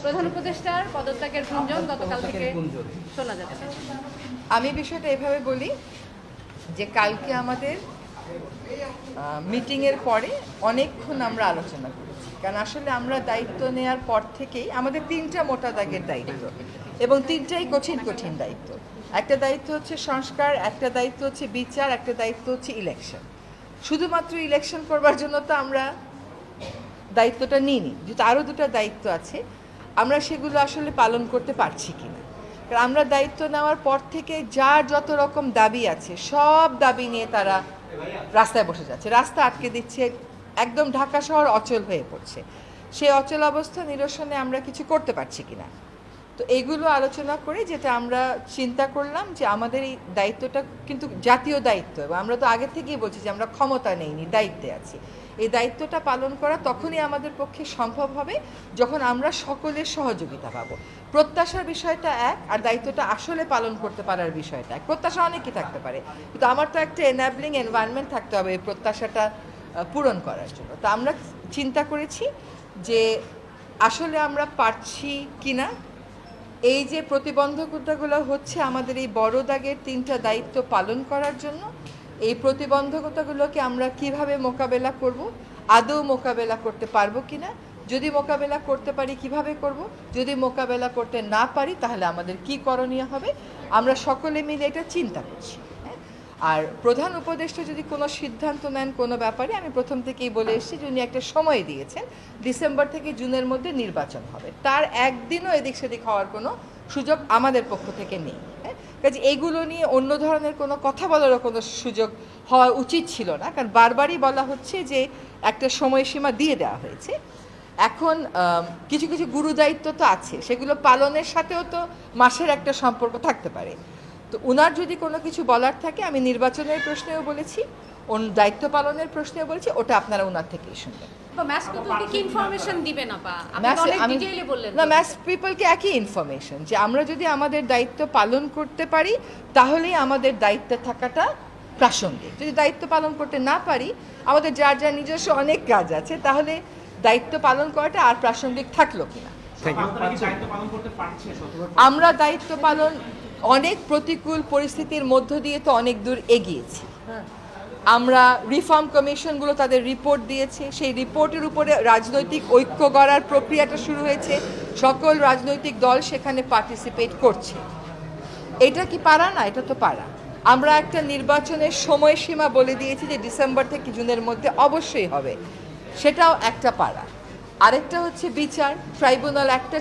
প্রধান উপদেষ্টার পদত্যাগের গুঞ্জন গতকাল থেকে শোনা যাচ্ছে। আমি বিষয়টা এভাবে বলি যে কালকে আমাদের মিটিংয়ের পরে অনেকক্ষণ আমরা আলোচনা করেছি, কারণ আসলে আমরা দায়িত্ব নেওয়ার পর থেকেই আমাদের 3টা মোটা দাগের দায়িত্ব এবং 3টাই কঠিন কঠিন দায়িত্ব। একটা দায়িত্ব হচ্ছে সংস্কার, একটা দায়িত্ব হচ্ছে বিচার, একটা দায়িত্ব হচ্ছে ইলেকশন। শুধুমাত্র ইলেকশন করবার জন্য তো আমরা দায়িত্বটা নিইনি, যেহেতু আরও 2টা দায়িত্ব আছে, আমরা সেগুলো আসলে পালন করতে পারছি কিনা। কারণ আমরা দায়িত্ব নেওয়ার পর থেকে যার যত রকম দাবি আছে সব দাবি নিয়ে তারা রাস্তায় বসে যাচ্ছে, রাস্তা আটকে দিচ্ছে, একদম ঢাকা শহর অচল হয়ে পড়ছে। সেই অচল অবস্থা নিরসনে আমরা কিছু করতে পারছি কিনা। তো এগুলো আলোচনা করে যেটা আমরা চিন্তা করলাম যে আমাদের এই দায়িত্বটা কিন্তু জাতীয় দায়িত্ব, এবং আমরা তো আগে থেকেই বলছি যে আমরা ক্ষমতা নেইনি, দায়িত্বে আছি। এই দায়িত্বটা পালন করা তখনই আমাদের পক্ষে সম্ভব হবে যখন আমরা সকলের সহযোগিতা পাবো। প্রত্যাশার বিষয়টা এক, আর দায়িত্বটা আসলে পালন করতে পারার বিষয়টা এক। প্রত্যাশা অনেকই থাকতে পারে, কিন্তু আমার তো একটা এনাবলিং এনভায়রনমেন্ট থাকতে হবে এই প্রত্যাশাটা পূরণ করার জন্য। তো আমরা চিন্তা করেছি যে আসলে আমরা পারছি কিনা। এই যে প্রতিবন্ধকতাগুলো হচ্ছে আমাদের এই বড় দাগের 3টা দায়িত্ব পালন করার জন্য, এই প্রতিবন্ধকতাগুলোকে আমরা কিভাবে মোকাবেলা করব, আদৌ মোকাবেলা করতে পারবো কিনা, যদি মোকাবেলা করতে পারি কিভাবে করব, যদি মোকাবেলা করতে না পারি তাহলে আমাদের কি করণীয় হবে, আমরা সকলে মিলে এটা চিন্তা করছি। আর প্রধান উপদেষ্টা যদি কোনো সিদ্ধান্ত নেন কোনো ব্যাপারে, আমি প্রথম থেকেই বলে এসেছি যে উনি একটা সময় দিয়েছেন, ডিসেম্বর থেকে জুনের মধ্যে নির্বাচন হবে, তার একদিনও এদিক সেদিক হওয়ার কোনো সুযোগ আমাদের পক্ষ থেকে নেই। কাজে এইগুলো নিয়ে অন্য ধরনের কোনো কথা বলারও কোনো সুযোগ হওয়া উচিত ছিল না, কারণ বারবারই বলা হচ্ছে যে একটা সময়সীমা দিয়ে দেওয়া হয়েছে। এখন কিছু কিছু গুরুদায়িত্ব তো আছে, সেগুলো পালনের সাথেও তো মাসের একটা সম্পর্ক থাকতে পারে। তো ওনার যদি কোনো কিছু বলার থাকে, আমি নির্বাচনের প্রশ্নেও বলেছি, দায়িত্ব পালনের প্রশ্নেও বলেছি, ওটা আপনারা ওনার থেকেই শুনবেন। ম্যাস পিপলকে কি ইনফরমেশন দিবেন আপা? আপনি অনেক ডিটেইলে বললেন। না, ম্যাস পিপলকে একই ইনফরমেশন যে আমরা যদি আমাদের দায়িত্ব পালন করতে পারি তাহলেই আমাদের দায়িত্বে থাকাটা প্রাসঙ্গিক। যদি দায়িত্ব পালন করতে না পারি, আমাদের যার যার নিজস্ব অনেক কাজ আছে, তাহলে দায়িত্ব পালন করাটা আর প্রাসঙ্গিক থাকলো কিনা। আমরা দায়িত্ব পালন অনেক প্রতিকূল পরিস্থিতির মধ্য দিয়ে তো অনেক দূর এগিয়েছি। আমরা রিফর্ম কমিশনগুলো তাদের রিপোর্ট দিয়েছে, সেই রিপোর্টের উপরে রাজনৈতিক ঐক্য গড়ার প্রক্রিয়াটা শুরু হয়েছে, সকল রাজনৈতিক দল সেখানে পার্টিসিপেট করছে। এটা কি পারা না? এটা তো পারা। আমরা একটা নির্বাচনের সময়সীমা বলে দিয়েছি যে ডিসেম্বর থেকে জুনের মধ্যে অবশ্যই হবে, সেটাও একটা পারা। আরেকটা হচ্ছে বিচার ট্রাইব্যুনাল একটা